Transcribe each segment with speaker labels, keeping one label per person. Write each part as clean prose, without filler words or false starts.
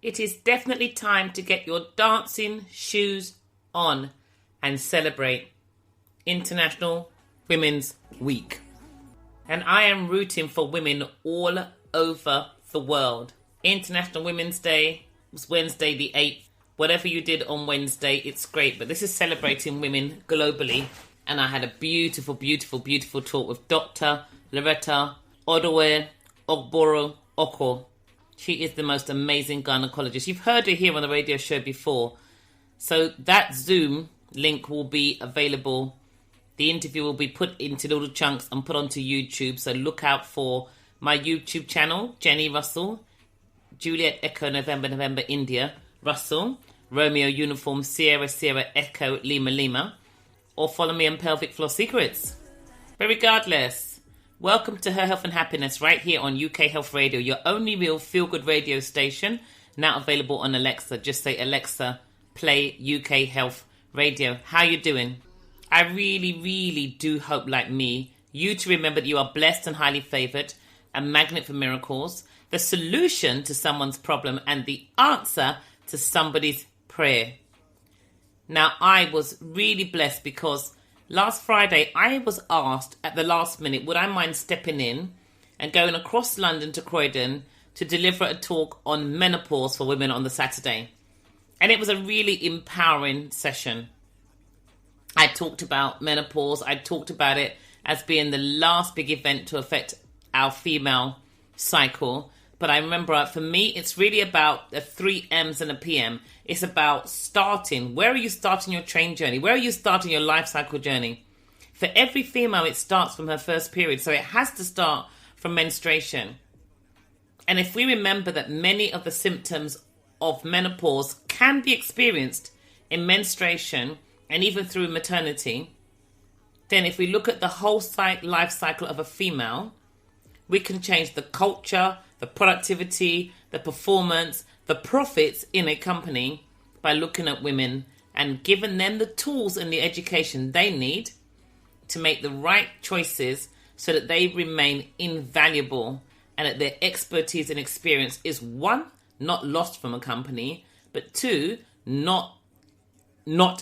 Speaker 1: It is definitely time to get your dancing shoes on and celebrate International Women's Week. And I am rooting for women all over the world. International Women's Day was Wednesday the 8th. Whatever you did on Wednesday, it's great. But this is celebrating women globally. And I had a beautiful, beautiful, beautiful talk with Dr. Loretta Odowe Ogboro Oko. She is the most amazing gynecologist. You've heard her here on the radio show before. So that Zoom link will be available. The interview will be put into little chunks and put onto YouTube. So look out for my YouTube channel, Jenni Russell, Juliet Echo November India, Russell, Romeo Uniform Sierra Echo Lima Lima, or follow me on Pelvic Floor Secrets. But regardless, welcome to Her Health and Happiness right here on UK Health Radio, your only real feel-good radio station, now available on Alexa. Just say, Alexa, play UK Health Radio. How you doing? I really, really do hope, like me, you to remember that you are blessed and highly favoured, a magnet for miracles, the solution to someone's problem, and the answer to somebody's prayer. Now, I was really blessed because last Friday I was asked at the last minute, would I mind stepping in and going across London to Croydon to deliver a talk on menopause for women on the Saturday. And it was a really empowering session. I talked about menopause. I talked about it as being the last big event to affect our female cycle. But I remember, for me, it's really about the 3 M's and a PM. It's about starting. Where are you starting your train journey? Where are you starting your life cycle journey? For every female, it starts from her first period. So it has to start from menstruation. And if we remember that many of the symptoms of menopause can be experienced in menstruation and even through maternity, then if we look at the whole life cycle of a female, we can change the culture, the productivity, the performance, the profits in a company by looking at women and giving them the tools and the education they need to make the right choices so that they remain invaluable and that their expertise and experience is, one, not lost from a company, but two, not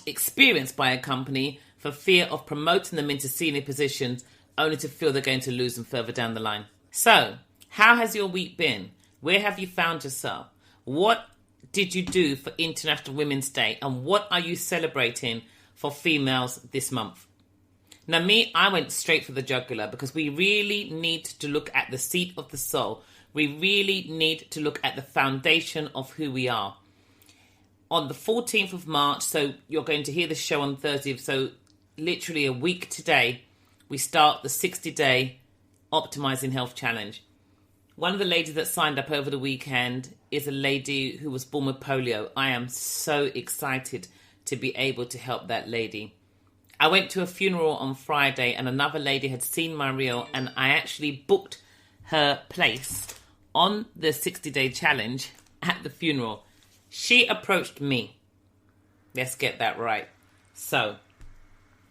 Speaker 1: experienced by a company for fear of promoting them into senior positions only to feel they're going to lose them further down the line. So, how has your week been? Where have you found yourself? What did you do for International Women's Day? And what are you celebrating for females this month? Now me, I went straight for the jugular because we really need to look at the seat of the soul. We really need to look at the foundation of who we are. On the 14th of March, so you're going to hear the show on Thursday, so literally a week today, we start the 60-day Optimising Health Challenge. One of the ladies that signed up over the weekend is a lady who was born with polio. I am so excited to be able to help that lady. I went to a funeral on Friday and another lady had seen my reel and I actually booked her place on the 60-day challenge at the funeral. She approached me. Let's get that right. So,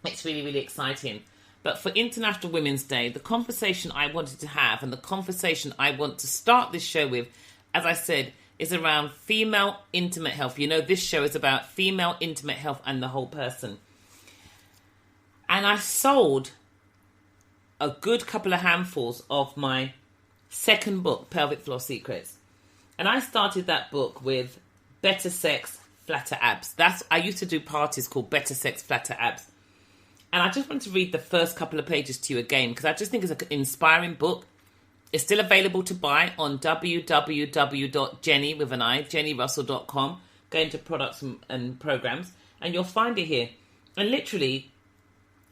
Speaker 1: it's really, really exciting. But for International Women's Day, the conversation I wanted to have and the conversation I want to start this show with, as I said, is around female intimate health. You know, this show is about female intimate health and the whole person. And I sold a good couple of handfuls of my second book, Pelvic Floor Secrets. And I started that book with Better Sex, Flatter Abs. I used to do parties called Better Sex, Flatter Abs. And I just want to read the first couple of pages to you again because I just think it's an inspiring book. It's still available to buy on www.jennirussell.com. Go into products and programs and you'll find it here. And literally,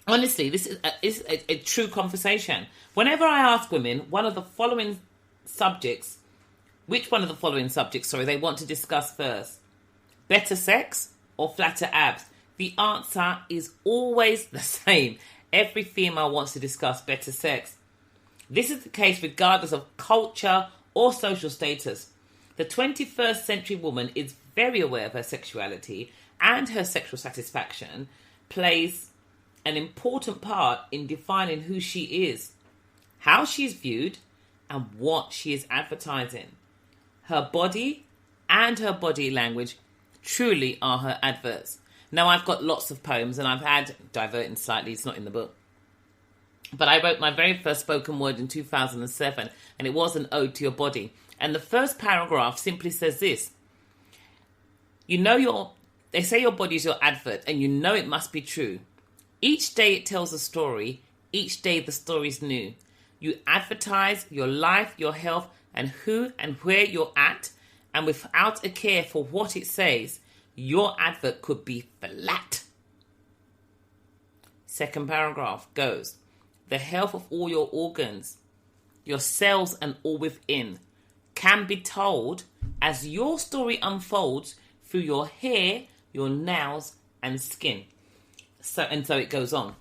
Speaker 1: honestly, this is a true conversation. Whenever I ask women which one of the following subjects they want to discuss first, better sex or flatter abs, the answer is always the same. Every female wants to discuss better sex. This is the case regardless of culture or social status. The 21st century woman is very aware of her sexuality and her sexual satisfaction plays an important part in defining who she is, how she is viewed, and what she is advertising. Her body and her body language truly are her adverts. Now, I've got lots of poems, and I've had, diverting slightly, it's not in the book, but I wrote my very first spoken word in 2007, and it was an ode to your body. And the first paragraph simply says this: they say your body is your advert, and you know it must be true. Each day it tells a story, each day the story's new. You advertise your life, your health, and who and where you're at, and without a care for what it says, your advert could be flat. Second paragraph goes: the health of all your organs, your cells and all within, can be told as your story unfolds through your hair, your nails and skin. So it goes on.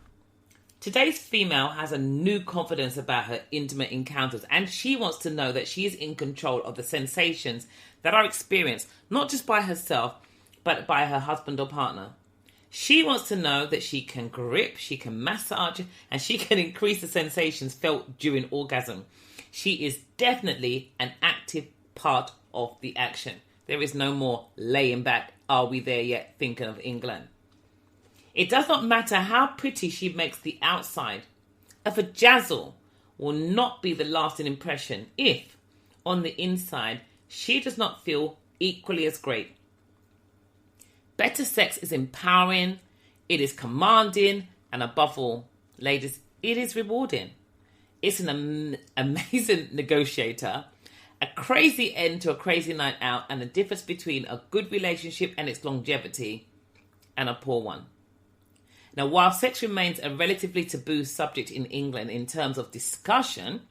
Speaker 1: Today's female has a new confidence about her intimate encounters, and she wants to know that she is in control of the sensations that are experienced not just by herself, but by her husband or partner. She wants to know that she can grip, she can massage, and she can increase the sensations felt during orgasm. She is definitely an active part of the action. There is no more laying back, are we there yet, thinking of England. It does not matter how pretty she makes the outside. A vajazzle will not be the lasting impression if, on the inside, she does not feel equally as great. Better sex is empowering, it is commanding, and above all, ladies, it is rewarding. It's an amazing negotiator, a crazy end to a crazy night out, and the difference between a good relationship and its longevity and a poor one. Now, while sex remains a relatively taboo subject in England in terms of discussion,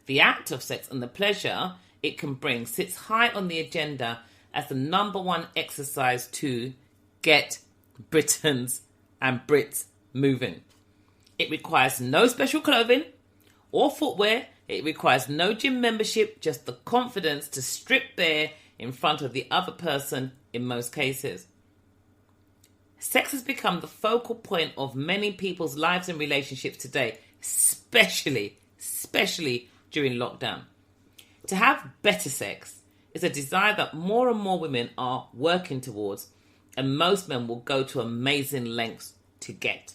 Speaker 1: the act of sex and the pleasure it can bring sits high on the agenda as the number one exercise to get Britons and Brits moving. It requires no special clothing or footwear. It requires no gym membership, just the confidence to strip bare in front of the other person in most cases. Sex has become the focal point of many people's lives and relationships today, especially during lockdown. To have better sex is a desire that more and more women are working towards, and most men will go to amazing lengths to get.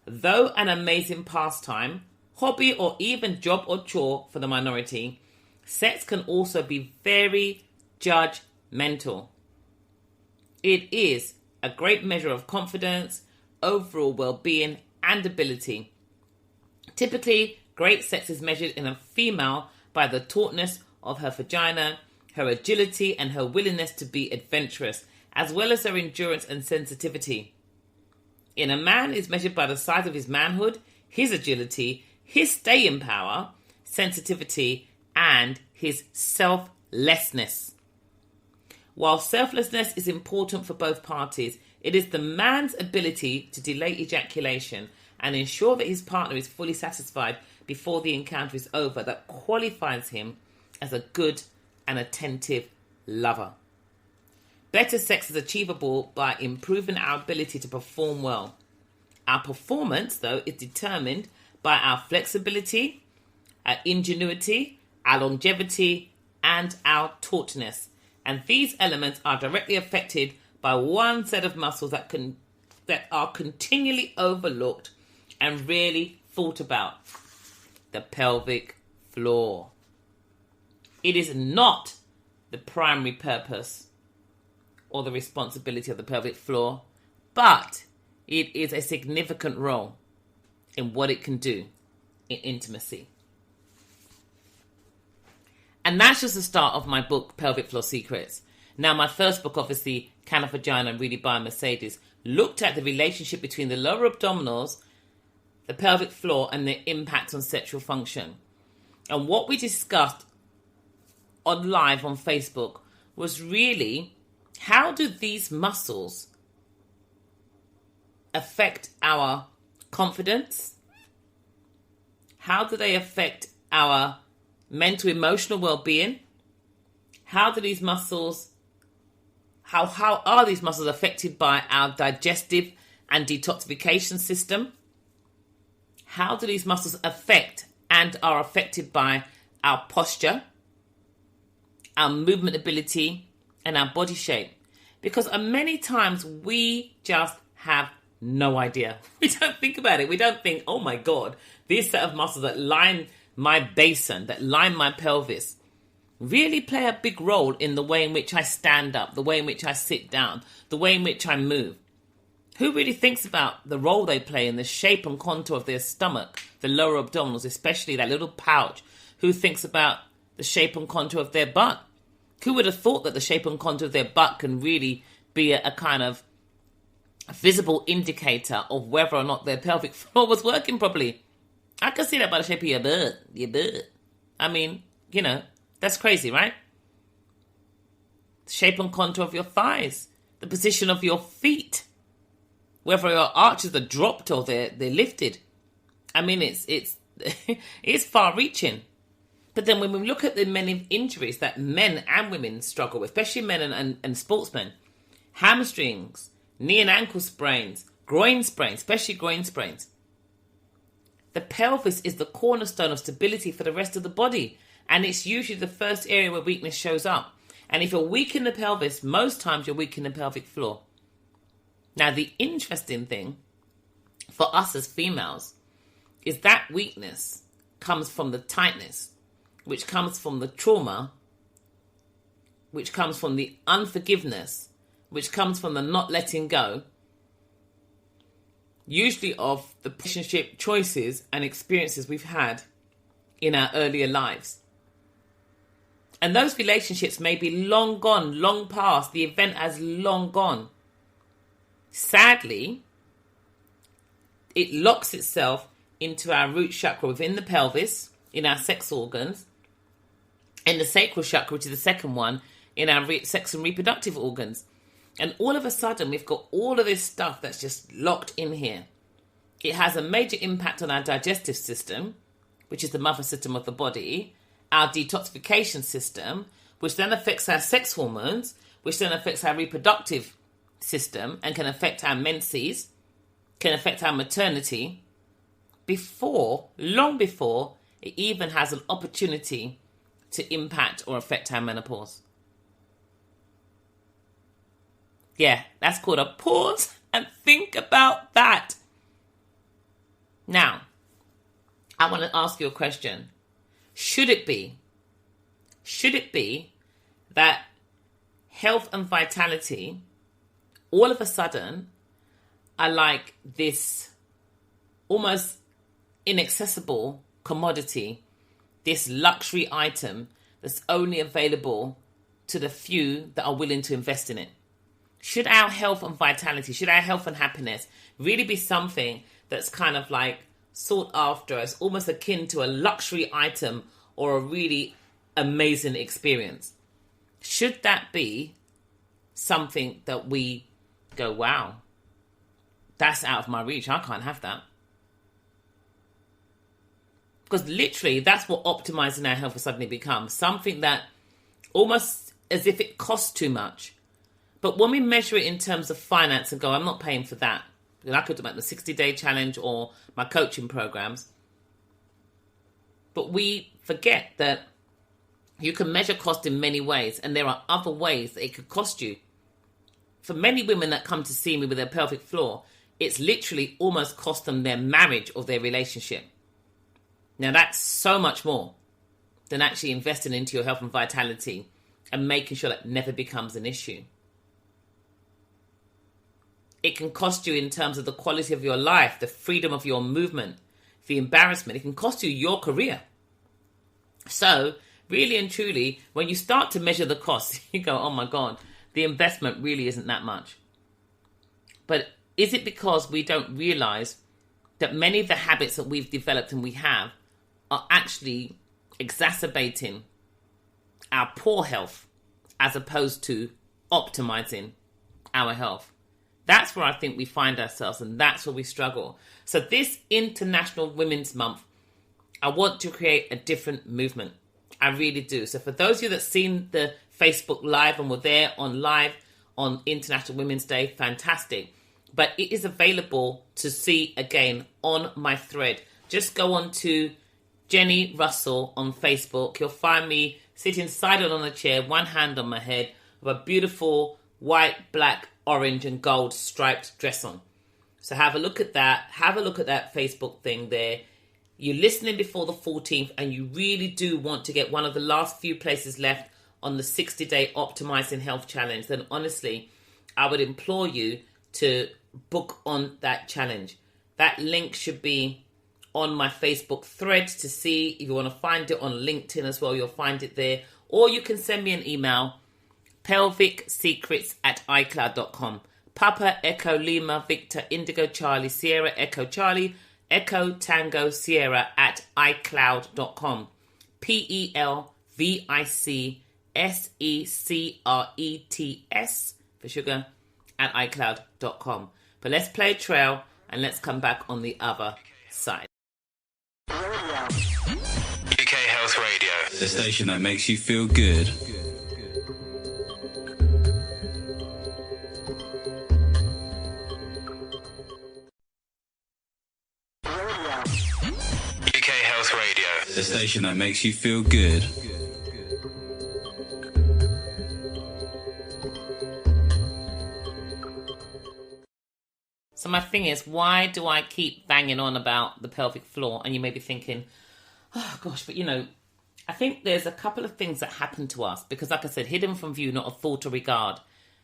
Speaker 1: Though an amazing pastime, hobby, or even job or chore for the minority, sex can also be very judgmental. It is a great measure of confidence, overall well-being, and ability. Typically, great sex is measured in a female by the tautness of her vagina, her agility, and her willingness to be adventurous, as well as her endurance and sensitivity. In a man, is measured by the size of his manhood, his agility, his staying power, sensitivity, and his selflessness. While selflessness is important for both parties, it is the man's ability to delay ejaculation and ensure that his partner is fully satisfied before the encounter is over that qualifies him as a good and attentive lover. Better sex is achievable by improving our ability to perform well. Our performance, though, is determined by our flexibility, our ingenuity, our longevity, and our tautness. And these elements are directly affected by one set of muscles that are continually overlooked and rarely thought about: the pelvic floor. It is not the primary purpose or the responsibility of the pelvic floor, but it is a significant role in what it can do in intimacy. And that's just the start of my book, Pelvic Floor Secrets. Now, my first book, obviously, Can a Vagina Really Buy a Mercedes, looked at the relationship between the lower abdominals, the pelvic floor, and their impact on sexual function. And what we discussed on live on Facebook was really, how do these muscles affect our confidence? How do they affect our mental, emotional well-being? How are these muscles affected by our digestive and detoxification system? How do these muscles affect and are affected by our posture, our movement ability, and our body shape. Because many times we just have no idea. We don't think about it. We don't think, oh my God, these set of muscles that line my basin, that line my pelvis, really play a big role in the way in which I stand up, the way in which I sit down, the way in which I move. Who really thinks about the role they play in the shape and contour of their stomach, the lower abdominals, especially that little pouch? Who thinks about the shape and contour of their butt? Who would have thought that the shape and contour of their butt can really be a kind of visible indicator of whether or not their pelvic floor was working properly? I can see that by the shape of your butt. I mean, that's crazy, right? The shape and contour of your thighs, the position of your feet, whether your arches are dropped or they're lifted. I mean, it's it's far-reaching. But then when we look at the many injuries that men and women struggle with, especially men and sportsmen, hamstrings, knee and ankle sprains, groin sprains, especially groin sprains. The pelvis is the cornerstone of stability for the rest of the body. And it's usually the first area where weakness shows up. And if you're weak in the pelvis, most times you're weak in the pelvic floor. Now, the interesting thing for us as females is that weakness comes from the tightness, which comes from the trauma, which comes from the unforgiveness, which comes from the not letting go, usually of the relationship choices and experiences we've had in our earlier lives. And those relationships may be long gone, long past. The event has long gone. Sadly, it locks itself into our root chakra within the pelvis, in our sex organs, and the sacral chakra, which is the second one, in our sex and reproductive organs. And all of a sudden, we've got all of this stuff that's just locked in here. It has a major impact on our digestive system, which is the mother system of the body, our detoxification system, which then affects our sex hormones, which then affects our reproductive system and can affect our menses, can affect our maternity, long before it even has an opportunity to impact or affect our menopause. Yeah, that's called a pause and think about that. Now, I want to ask you a question. Should it be that health and vitality all of a sudden are like this almost inaccessible commodity, this luxury item that's only available to the few that are willing to invest in it? Should our health and vitality, should our health and happiness really be something that's kind of like sought after as almost akin to a luxury item or a really amazing experience? Should that be something that we go, wow, that's out of my reach, I can't have that? Because literally that's what optimizing our health has suddenly become, something that almost as if it costs too much. But when we measure it in terms of finance and go, I'm not paying for that, I could do like the 60-day challenge or my coaching programs. But we forget that you can measure cost in many ways, and there are other ways that it could cost you. For many women that come to see me with their pelvic floor, it's literally almost cost them their marriage or their relationship. Now that's so much more than actually investing into your health and vitality and making sure that never becomes an issue. It can cost you in terms of the quality of your life, the freedom of your movement, the embarrassment. It can cost you your career. So, really and truly, when you start to measure the costs, you go, oh my God, the investment really isn't that much. But is it because we don't realize that many of the habits that we've developed and we have are actually exacerbating our poor health as opposed to optimizing our health? That's where I think we find ourselves, and that's where we struggle. So this International Women's Month, I want to create a different movement. I really do. So for those of you that's seen the Facebook Live and were there on live on International Women's Day, fantastic. But it is available to see again on my thread. Just go on to Jenni Russell on Facebook. You'll find me sitting sided on a chair, one hand on my head, with a beautiful white, black, orange and gold striped dress on. So have a look at that. Have a look at that Facebook thing there. You're listening before the 14th and you really do want to get one of the last few places left on the 60-day Optimising Health Challenge, then honestly, I would implore you to book on that challenge. That link should be on my Facebook thread to see. If you want to find it on LinkedIn as well, you'll find it there. Or you can send me an email, pelvicsecrets@icloud.com. Papa Echo Lima Victor Indigo Charlie Sierra Echo Charlie Echo Tango Sierra @icloud.com. PelvicsSecrets for sugar @icloud.com. But let's play a trail and let's come back on the other side.
Speaker 2: UK Health Radio, the station that makes you feel good. UK Health Radio, the station that makes you feel good.
Speaker 1: So my thing is, why do I keep banging on about the pelvic floor? And you may be thinking, oh gosh, but I think there's a couple of things that happen to us because, like I said, hidden from view, not a thought or regard.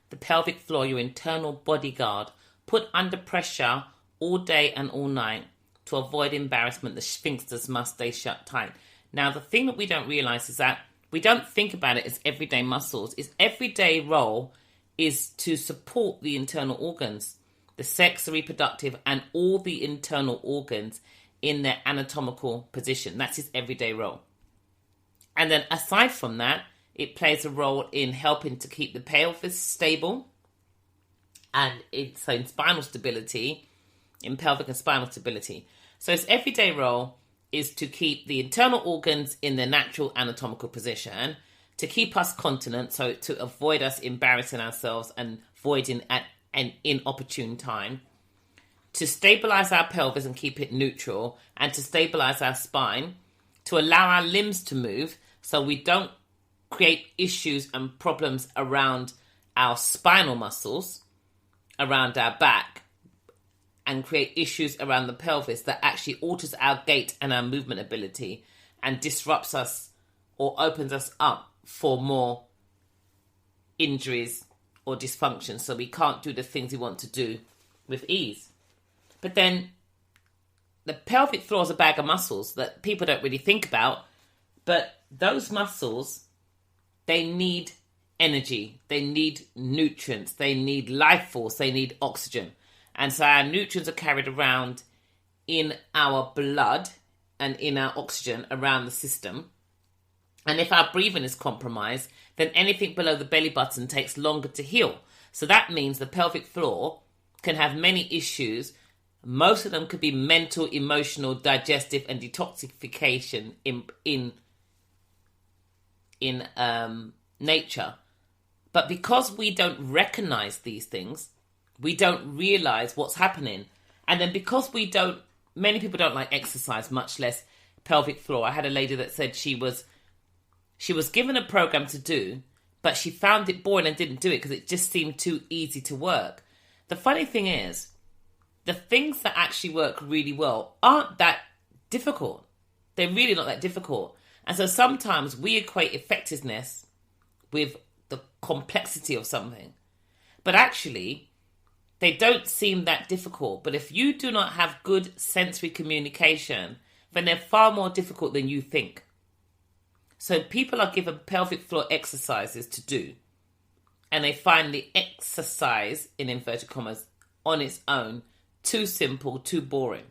Speaker 1: The pelvic floor, your internal bodyguard, put under pressure all day and all night to avoid embarrassment. The sphincters must stay shut tight. Now, the thing that we don't realize is that we don't think about it as everyday muscles. Its everyday role is to support the internal organs, the sex, the reproductive, and all the internal organs in their anatomical position. That's its everyday role. And then aside from that, it plays a role in helping to keep the pelvis stable and in spinal stability, in pelvic and spinal stability. So its everyday role is to keep the internal organs in their natural anatomical position, to keep us continent, so to avoid us embarrassing ourselves and voiding at an inopportune time, to stabilize our pelvis and keep it neutral, and to stabilize our spine, to allow our limbs to move so we don't create issues and problems around our spinal muscles, around our back, and create issues around the pelvis that actually alters our gait and our movement ability and disrupts us or opens us up for more injuries or dysfunction, so we can't do the things we want to do with ease. But then the pelvic floor is a bag of muscles that people don't really think about, but those muscles, they need energy, they need nutrients, they need life force, they need oxygen. And so our nutrients are carried around in our blood and in our oxygen around the system. And if our breathing is compromised, then anything below the belly button takes longer to heal. So that means the pelvic floor can have many issues. Most of them could be mental, emotional, digestive, and detoxification in nature. But because we don't recognize these things, we don't realize what's happening. And then because many people don't like exercise, much less pelvic floor. I had a lady that said she was given a program to do, but she found it boring and didn't do it because it just seemed too easy to work. The funny thing is, the things that actually work really well aren't that difficult. They're really not that difficult. And so sometimes we equate effectiveness with the complexity of something. But actually, they don't seem that difficult. But if you do not have good sensory communication, then they're far more difficult than you think. So people are given pelvic floor exercises to do, and they find the exercise, in inverted commas, on its own, too simple, too boring.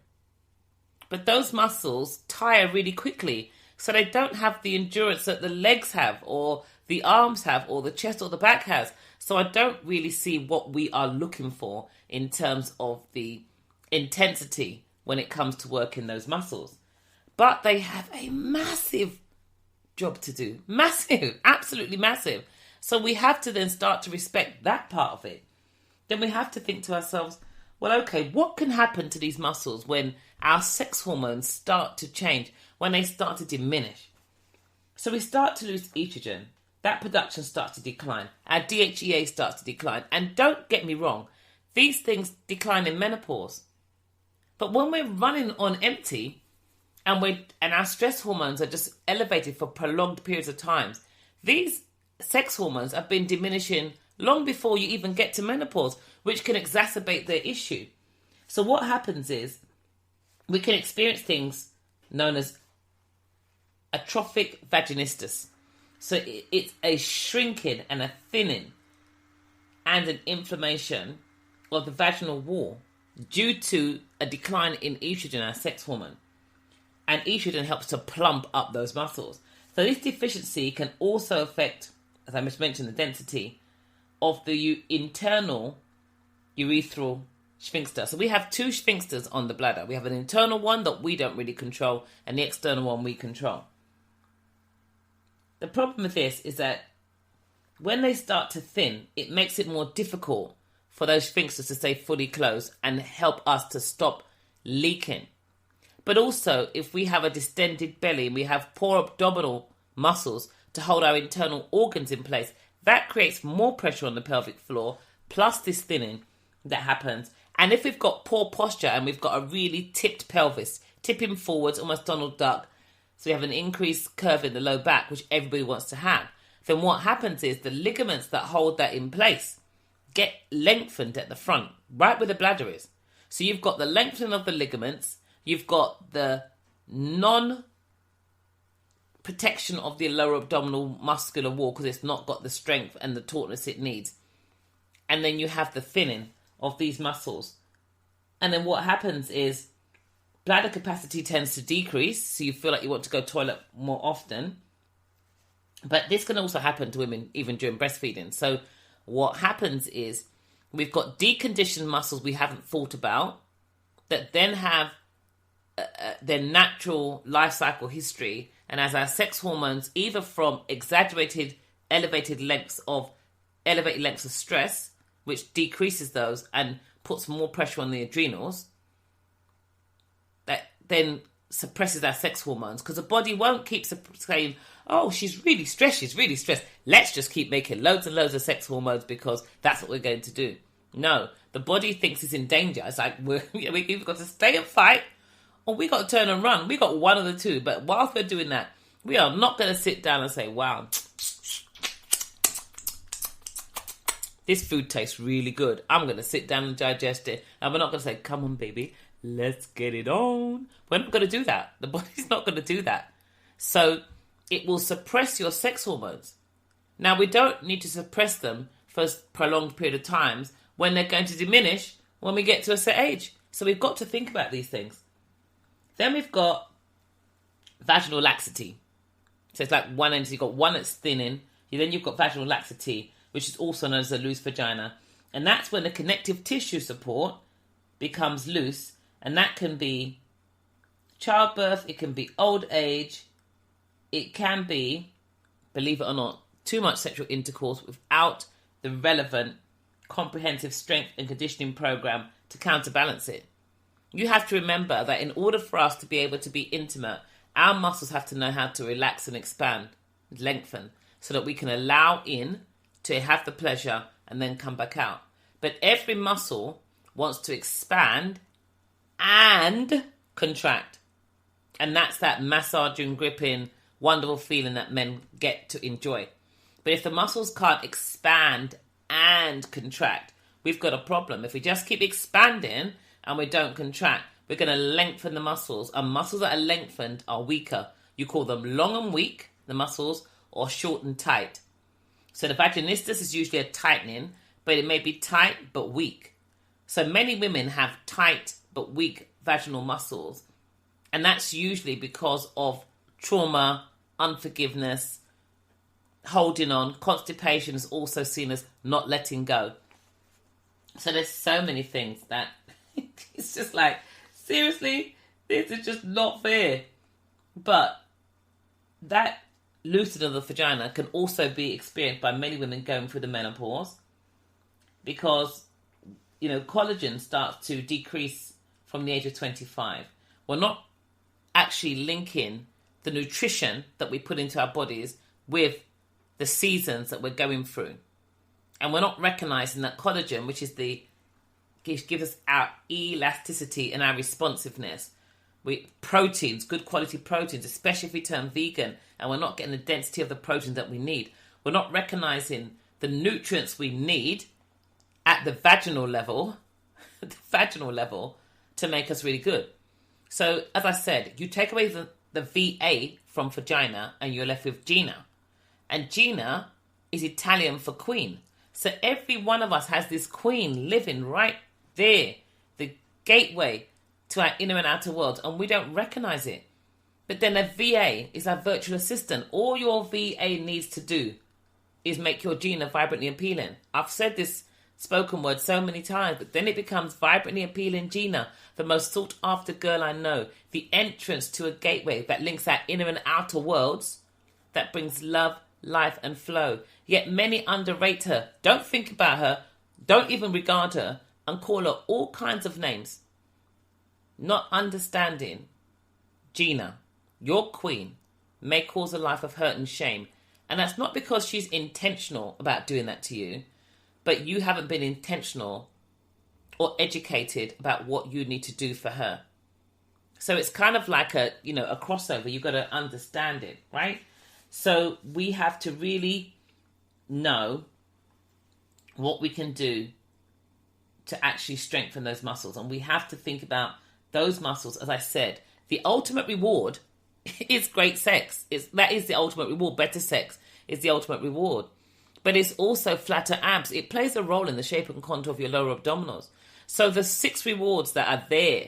Speaker 1: But those muscles tire really quickly, so they don't have the endurance that the legs have, or the arms have, or the chest or the back has. So I don't really see what we are looking for in terms of the intensity when it comes to working those muscles. But they have a massive job to do. Massive, absolutely massive. So we have to then start to respect that part of it. Then we have to think to ourselves, well, okay, what can happen to these muscles when our sex hormones start to change, when they start to diminish? So we start to lose estrogen. That production starts to decline. Our DHEA starts to decline. And don't get me wrong, these things decline in menopause. But when we're running on empty and our stress hormones are just elevated for prolonged periods of time, these sex hormones have been diminishing long before you even get to menopause, which can exacerbate the issue. So what happens is we can experience things known as atrophic vaginismus. So it's a shrinking and a thinning and an inflammation of the vaginal wall due to a decline in estrogen, our sex hormone. And estrogen helps to plump up those muscles. So this deficiency can also affect, as I just mentioned, the density of the internal urethral sphincter. So we have two sphincters on the bladder. We have an internal one that we don't really control and the external one we control. The problem with this is that when they start to thin, it makes it more difficult for those sphincters to stay fully closed and help us to stop leaking. But also, if we have a distended belly and we have poor abdominal muscles to hold our internal organs in place, that creates more pressure on the pelvic floor, plus this thinning that happens. And if we've got poor posture and we've got a really tipped pelvis, tipping forwards, almost Donald Duck, so we have an increased curve in the low back, which everybody wants to have, then what happens is the ligaments that hold that in place get lengthened at the front, right where the bladder is. So you've got the lengthening of the ligaments, you've got the non-protection of the lower abdominal muscular wall because it's not got the strength and the tautness it needs. And then you have the thinning of these muscles. And then what happens is bladder capacity tends to decrease, so you feel like you want to go toilet more often. But this can also happen to women even during breastfeeding. So what happens is we've got deconditioned muscles we haven't thought about that then have their natural life cycle history. And as our sex hormones, either from elevated lengths of stress, which decreases those and puts more pressure on the adrenals, that then suppresses our sex hormones, because the body won't keep saying, oh, she's really stressed, let's just keep making loads and loads of sex hormones because that's what we're going to do. No, the body thinks it's in danger. It's like, we've either got to stay and fight or we got to turn and run. We got one of the two. But whilst we're doing that, we are not going to sit down and say, wow, this food tastes really good. I'm going to sit down and digest it. And we're not going to say, come on, baby, let's get it on. We're not going to do that. The body's not going to do that. So it will suppress your sex hormones. Now, we don't need to suppress them for a prolonged period of times when they're going to diminish when we get to a set age. So we've got to think about these things. Then we've got vaginal laxity. So it's like one end, so you've got one that's thinning. Then you've got vaginal laxity, which is also known as a loose vagina. And that's when the connective tissue support becomes loose. And that can be childbirth, it can be old age, it can be, believe it or not, too much sexual intercourse without the relevant comprehensive strength and conditioning program to counterbalance it. You have to remember that in order for us to be able to be intimate, our muscles have to know how to relax and expand, lengthen, so that we can allow in to have the pleasure and then come back out. But every muscle wants to expand and contract. And that's that massaging, gripping, wonderful feeling that men get to enjoy. But if the muscles can't expand and contract, we've got a problem. If we just keep expanding and we don't contract, we're going to lengthen the muscles. And muscles that are lengthened are weaker. You call them long and weak, the muscles, or short and tight. So the vaginismus is usually a tightening, but it may be tight but weak. So many women have tight but weak vaginal muscles. And that's usually because of trauma, unforgiveness, holding on. Constipation is also seen as not letting go. So there's so many things that it's just like, seriously, this is just not fair. But that loosening of the vagina can also be experienced by many women going through the menopause, because, collagen starts to decrease from the age of 25. We're not actually linking the nutrition that we put into our bodies with the seasons that we're going through. And we're not recognizing that collagen, which gives us our elasticity and our responsiveness. Proteins, good quality proteins, especially if we turn vegan and we're not getting the density of the protein that we need. We're not recognizing the nutrients we need at the vaginal level, to make us really good. So, as I said, you take away the VA from vagina and you're left with Gina. And Gina is Italian for queen. So every one of us has this queen living right there, the gateway to our inner and outer world, and we don't recognize it. But then a VA is our virtual assistant. All your VA needs to do is make your Gina vibrantly appealing. I've said this spoken word so many times, but then it becomes vibrantly appealing Gina, the most sought after girl I know, the entrance to a gateway that links our inner and outer worlds, that brings love, life and flow. Yet many underrate her, don't think about her, don't even regard her, and call her all kinds of names. Not understanding Gina, your queen, may cause a life of hurt and shame. And that's not because she's intentional about doing that to you, but you haven't been intentional or educated about what you need to do for her. So it's kind of like a crossover. You've got to understand it, right? So we have to really know what we can do to actually strengthen those muscles. And we have to think about those muscles, as I said. The ultimate reward is great sex. That is the ultimate reward. Better sex is the ultimate reward. But it's also flatter abs. It plays a role in the shape and contour of your lower abdominals. So the 6 rewards that are there: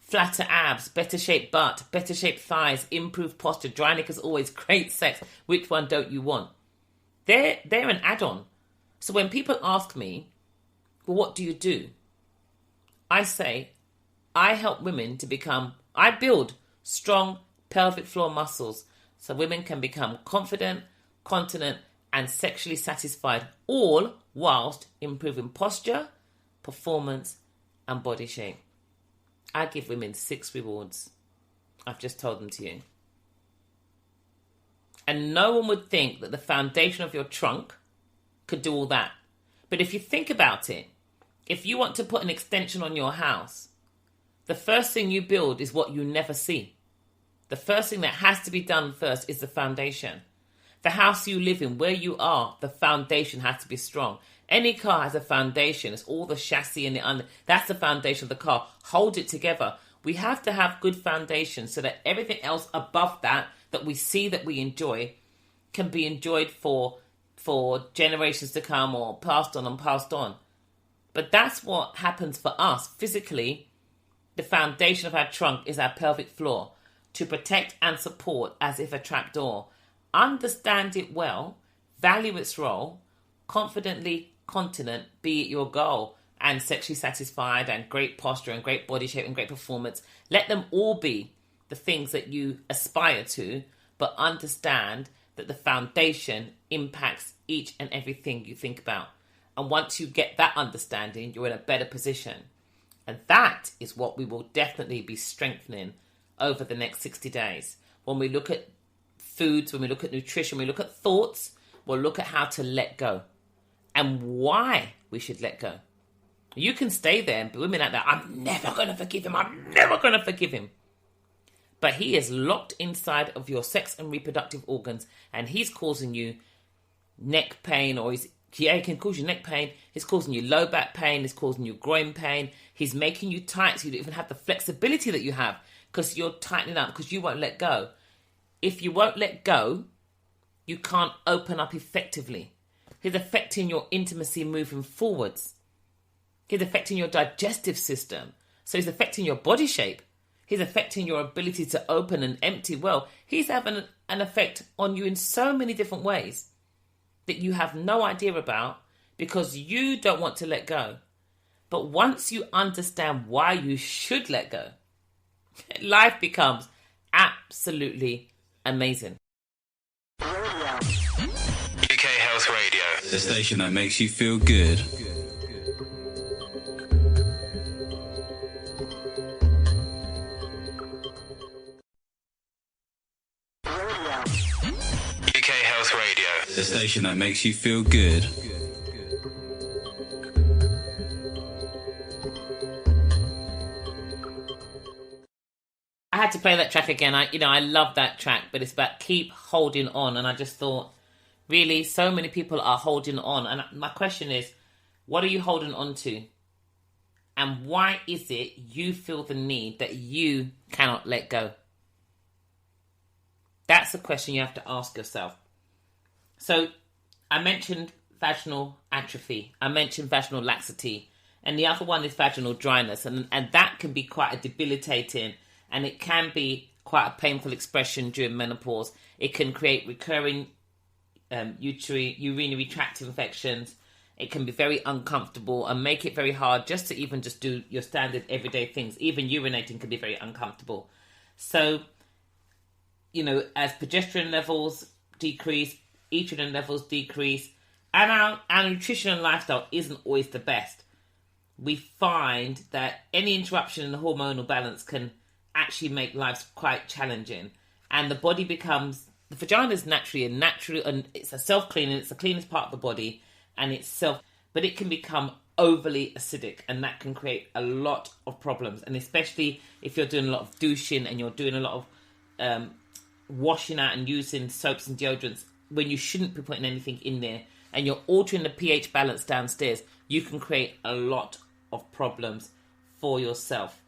Speaker 1: flatter abs, better shaped butt, better shaped thighs, improved posture, dry neck as always, great sex. Which one don't you want? They're an add-on. So when people ask me, well, what do you do? I say, I help women I build strong pelvic floor muscles so women can become confident, continent, and sexually satisfied, all whilst improving posture, performance, and body shape. I give women 6 rewards. I've just told them to you. And no one would think that the foundation of your trunk could do all that. But if you think about it, if you want to put an extension on your house, the first thing you build is what you never see. The first thing that has to be done first is the foundation. The house you live in, where you are, the foundation has to be strong. Any car has a foundation. It's all the chassis and the under. That's the foundation of the car. Hold it together. We have to have good foundation so that everything else above that we see, that we enjoy, can be enjoyed for generations to come, or passed on and passed on. But that's what happens for us physically. The foundation of our trunk is our pelvic floor, to protect and support as if a trapdoor. Understand it well, value its role, confidently continent, be it your goal, and sexually satisfied, and great posture, and great body shape, and great performance. Let them all be the things that you aspire to, but understand that the foundation impacts each and everything you think about. And once you get that understanding, you're in a better position. And that is what we will definitely be strengthening over the next 60 days. When we look at foods, when we look at nutrition, when we look at thoughts, we'll look at how to let go and why we should let go. You can stay there and be women out there, I'm never going to forgive him. I'm never going to forgive him. But he is locked inside of your sex and reproductive organs, and he's causing you neck pain, or he can cause you neck pain. He's causing you low back pain. He's causing you groin pain. He's making you tight so you don't even have the flexibility that you have, because you're tightening up because you won't let go. If you won't let go, you can't open up effectively. He's affecting your intimacy moving forwards. He's affecting your digestive system. So he's affecting your body shape. He's affecting your ability to open and empty well. He's having an effect on you in so many different ways that you have no idea about, because you don't want to let go. But once you understand why you should let go, life becomes absolutely amazing.
Speaker 2: UK Health Radio, the station that makes you feel good. station that makes you feel good.
Speaker 1: I had to play that track again. I love that track, but it's about keep holding on. And I just thought, really, so many people are holding on. And my question is, what are you holding on to? And why is it you feel the need that you cannot let go? That's the question you have to ask yourself. So I mentioned vaginal atrophy. I mentioned vaginal laxity. And the other one is vaginal dryness. And that can be quite a debilitating, and it can be quite a painful expression during menopause. It can create recurring urinary tract infections. It can be very uncomfortable and make it very hard just to even just do your standard everyday things. Even urinating can be very uncomfortable. So, as progesterone levels decrease, estrogen levels decrease, and our nutrition and lifestyle isn't always the best, we find that any interruption in the hormonal balance can actually make life quite challenging. And the body becomes, the vagina is naturally and it's a self-cleaning, it's the cleanest part of the body, and but it can become overly acidic, and that can create a lot of problems. And especially if you're doing a lot of douching and you're doing a lot of washing out and using soaps and deodorants when you shouldn't be putting anything in there, and you're altering the pH balance downstairs, you can create a lot of problems for yourself.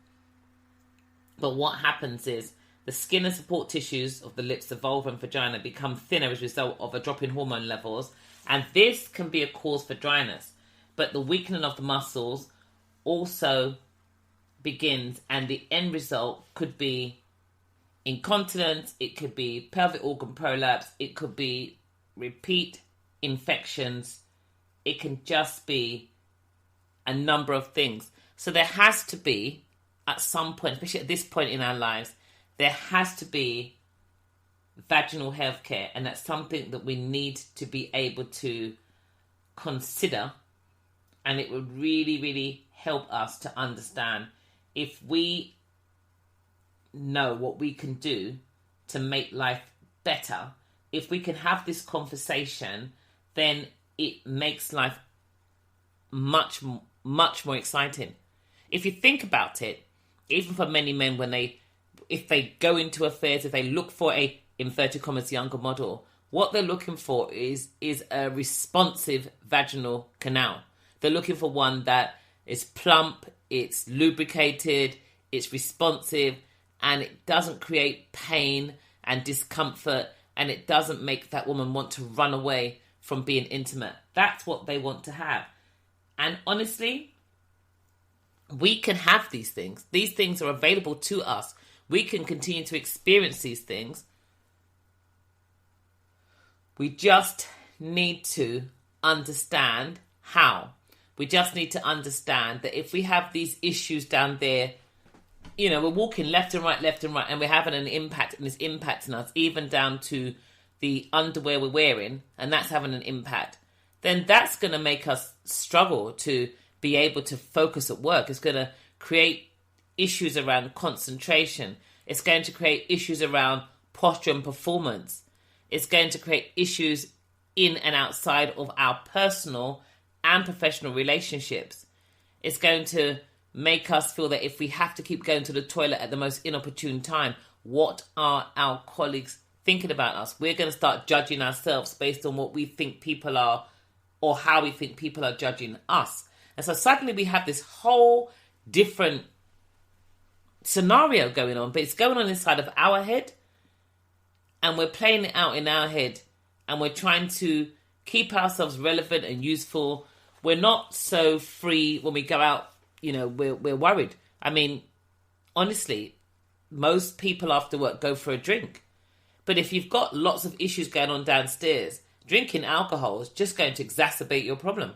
Speaker 1: But what happens is the skin and support tissues of the lips, the vulva and vagina become thinner as a result of a drop in hormone levels. And this can be a cause for dryness. But the weakening of the muscles also begins, and the end result could be incontinence, it could be pelvic organ prolapse, it could be repeat infections, it can just be a number of things. So there has to be, at some point, especially at this point in our lives, there has to be vaginal health care, and that's something that we need to be able to consider. And it would really, really help us to understand if we know what we can do to make life better. If we can have this conversation, then it makes life much, much more exciting. If you think about it, even for many men, if they go into affairs, if they look for a, inverted commas, younger model, what they're looking for is a responsive vaginal canal. They're looking for one that is plump, it's lubricated, it's responsive, and it doesn't create pain and discomfort, and it doesn't make that woman want to run away from being intimate. That's what they want to have. And honestly, we can have these things. These things are available to us. We can continue to experience these things. We just need to understand how. We just need to understand that if we have these issues down there, we're walking left and right, and we're having an impact, and it's impacting us, even down to the underwear we're wearing, and that's having an impact, then that's going to make us struggle to be able to focus at work. It's going to create issues around concentration. It's going to create issues around posture and performance. It's going to create issues in and outside of our personal and professional relationships. It's going to make us feel that if we have to keep going to the toilet at the most inopportune time, what are our colleagues thinking about us? We're going to start judging ourselves based on what we think people are, or how we think people are judging us. And so suddenly we have this whole different scenario going on, but it's going on inside of our head, and we're playing it out in our head, and we're trying to keep ourselves relevant and useful. We're not so free when we go out, we're worried. I mean, honestly, most people after work go for a drink. But if you've got lots of issues going on downstairs, drinking alcohol is just going to exacerbate your problem.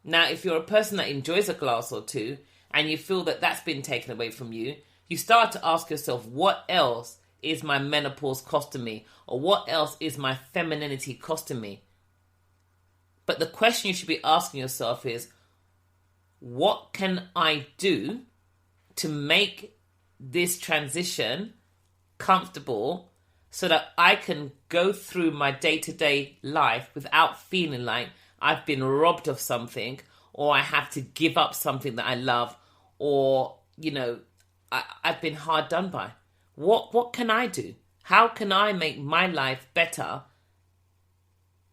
Speaker 1: Now, if you're a person that enjoys a glass or two, and you feel that that's been taken away from you, you start to ask yourself, what else is my menopause costing me? Or what else is my femininity costing me? But the question you should be asking yourself is, what can I do to make this transition comfortable so that I can go through my day-to-day life without feeling like I've been robbed of something, or I have to give up something that I love, or, I've been hard done by. What can I do? How can I make my life better?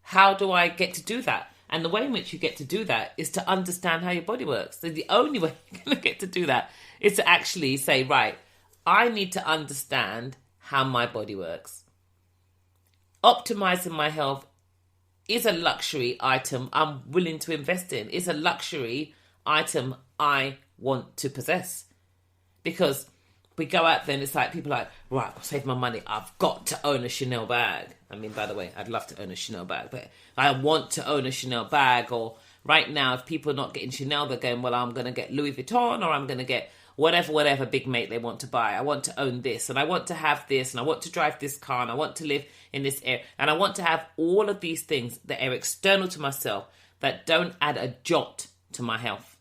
Speaker 1: How do I get to do that? And the way in which you get to do that is to understand how your body works. So the only way you're going to get to do that is to actually say, right, I need to understand how my body works. Optimizing my health is a luxury item I'm willing to invest in. It's a luxury item I want to possess. Because we go out there and it's like, people are like, right, I'll save my money. I've got to own a Chanel bag. I mean, by the way, I'd love to own a Chanel bag, but I want to own a Chanel bag. Or right now, if people are not getting Chanel, they're going, well, I'm going to get Louis Vuitton, or I'm going to get whatever big mate they want to buy. I want to own this, and I want to have this, and I want to drive this car, and I want to live in this area. And I want to have all of these things that are external to myself that don't add a jot to my health.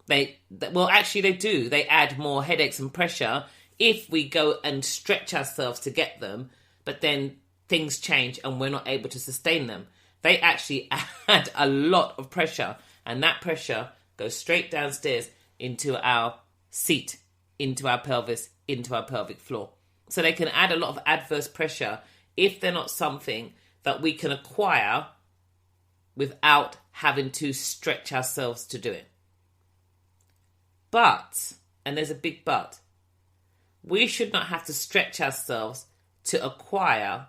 Speaker 1: They do. They add more headaches and pressure if we go and stretch ourselves to get them, but then things change and we're not able to sustain them. They actually add a lot of pressure, and that pressure goes straight downstairs into our seat, into our pelvis, into our pelvic floor. So they can add a lot of adverse pressure if they're not something that we can acquire without having to stretch ourselves to do it. But, and there's a big but, we should not have to stretch ourselves to acquire,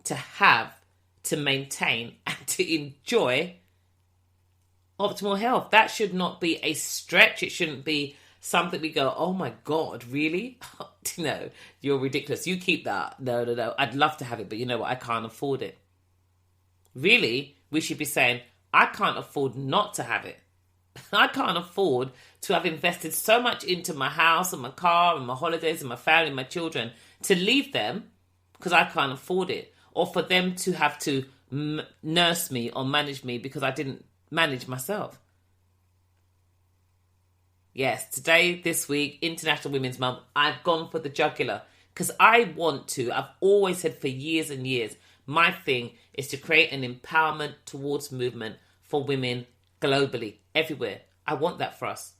Speaker 1: to have, to maintain, and to enjoy optimal health. That should not be a stretch. It shouldn't be something we go, oh my God, really? No, you're ridiculous. You keep that. No. I'd love to have it, but you know what? I can't afford it. Really, we should be saying, I can't afford not to have it. I can't afford to have invested so much into my house and my car and my holidays and my family and my children to leave them because I can't afford it, or for them to have to nurse me or manage me because I didn't manage myself. Yes, today, this week, International Women's Month, I've gone for the jugular because I've always said for years and years, my thing is to create an empowerment towards movement for women globally, everywhere. I want that for us.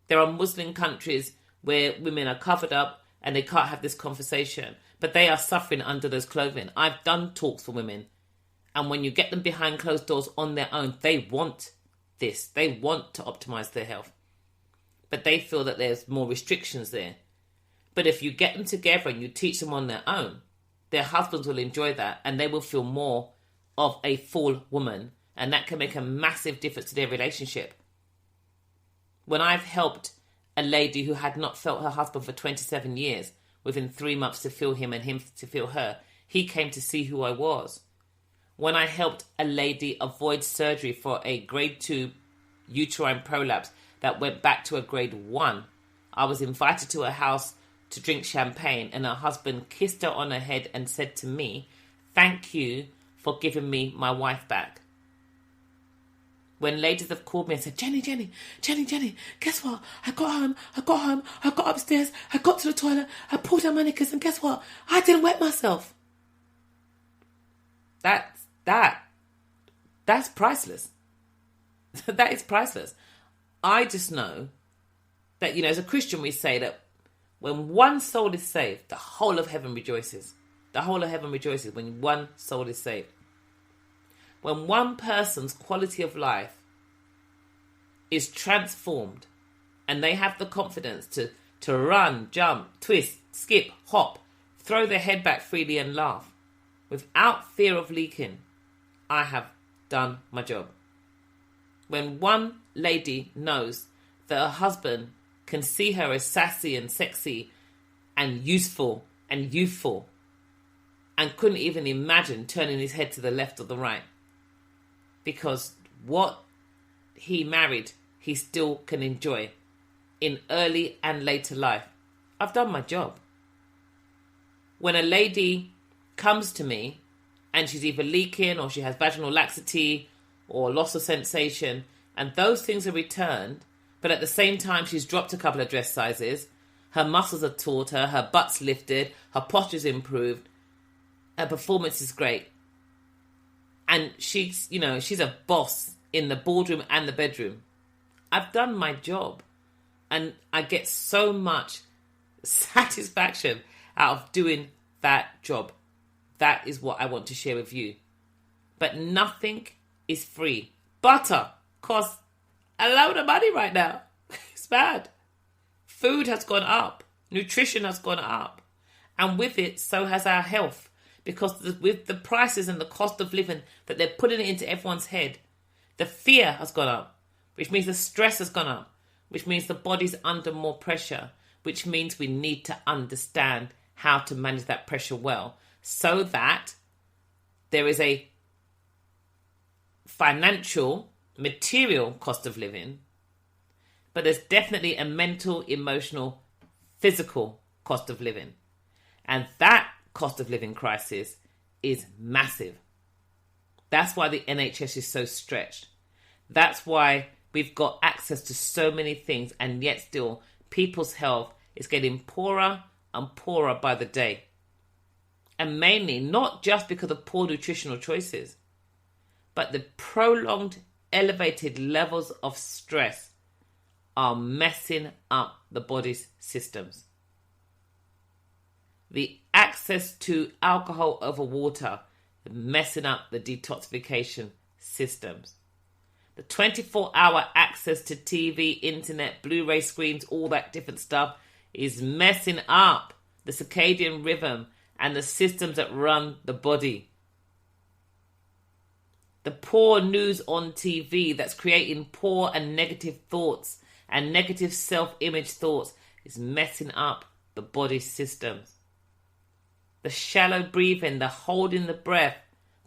Speaker 1: There are Muslim countries where women are covered up and they can't have this conversation, but they are suffering under those clothing. I've done talks for women, and when you get them behind closed doors on their own, they want this. They want to optimize their health, but they feel that there's more restrictions there. But if you get them together and you teach them on their own, their husbands will enjoy that and they will feel more of a full woman. And that can make a massive difference to their relationship. When I've helped a lady who had not felt her husband for 27 years, within 3 months to feel him and him to feel her, he came to see who I was. When I helped a lady avoid surgery for a grade 2 uterine prolapse that went back to a grade 1, I was invited to her house to drink champagne, and her husband kissed her on her head and said to me, "Thank you for giving me my wife back." When ladies have called me and said, Jenny, guess what? I got home, I got upstairs, I got to the toilet, I pulled out my knickers, and guess what? I didn't wet myself. That's priceless. That is priceless. I just know that, as a Christian, we say that when one soul is saved, the whole of heaven rejoices. The whole of heaven rejoices when one soul is saved. When one person's quality of life is transformed and they have the confidence to run, jump, twist, skip, hop, throw their head back freely and laugh without fear of leaking, I have done my job. When one lady knows that her husband can see her as sassy and sexy and useful and youthful and couldn't even imagine turning his head to the left or the right, because what he married, he still can enjoy in early and later life. I've done my job. When a lady comes to me and she's either leaking or she has vaginal laxity or loss of sensation, and those things are returned, but at the same time she's dropped a couple of dress sizes, her muscles are taut, her butt's lifted, her posture's improved, Her performance is great. And she's a boss in the boardroom and the bedroom. I've done my job. And I get so much satisfaction out of doing that job. That is what I want to share with you. But nothing is free. Butter costs a load of money right now. It's bad. Food has gone up. Nutrition has gone up. And with it, so has our health. Because with the prices and the cost of living that they're putting it into everyone's head, the fear has gone up, which means the stress has gone up, which means the body's under more pressure, which means we need to understand how to manage that pressure well so that there is a financial, material cost of living, but there's definitely a mental, emotional, physical cost of living. And that cost of living crisis is massive. That's why the NHS is so stretched. That's why we've got access to so many things, and yet still people's health is getting poorer and poorer by the day. And mainly not just because of poor nutritional choices, but the prolonged elevated levels of stress are messing up the body's systems. The access to alcohol over water messing up the detoxification systems. The 24-hour access to TV, internet, Blu-ray screens, all that different stuff is messing up the circadian rhythm and the systems that run the body. The poor news on TV that's creating poor and negative thoughts and negative self-image thoughts is messing up the body's systems. The shallow breathing, the holding the breath,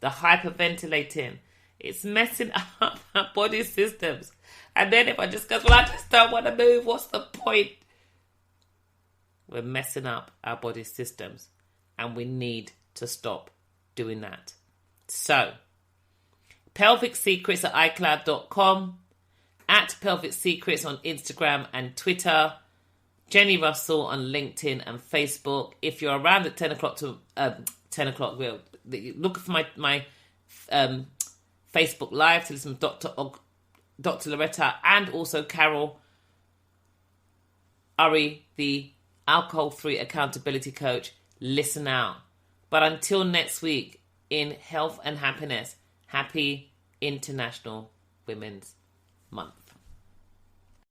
Speaker 1: the hyperventilating, it's messing up our body systems. And then if I just go, well, I just don't want to move, what's the point? We're messing up our body systems. And we need to stop doing that. So, Pelvic Secrets at iCloud.com, at Pelvic Secrets on Instagram and Twitter, Jenni Russell on LinkedIn and Facebook. If you're around at 10 o'clock, look for my Facebook Live to listen to Dr. Loretta and also Carol Urry, the alcohol-free accountability coach. Listen out. But until next week, in health and happiness, happy International Women's Month.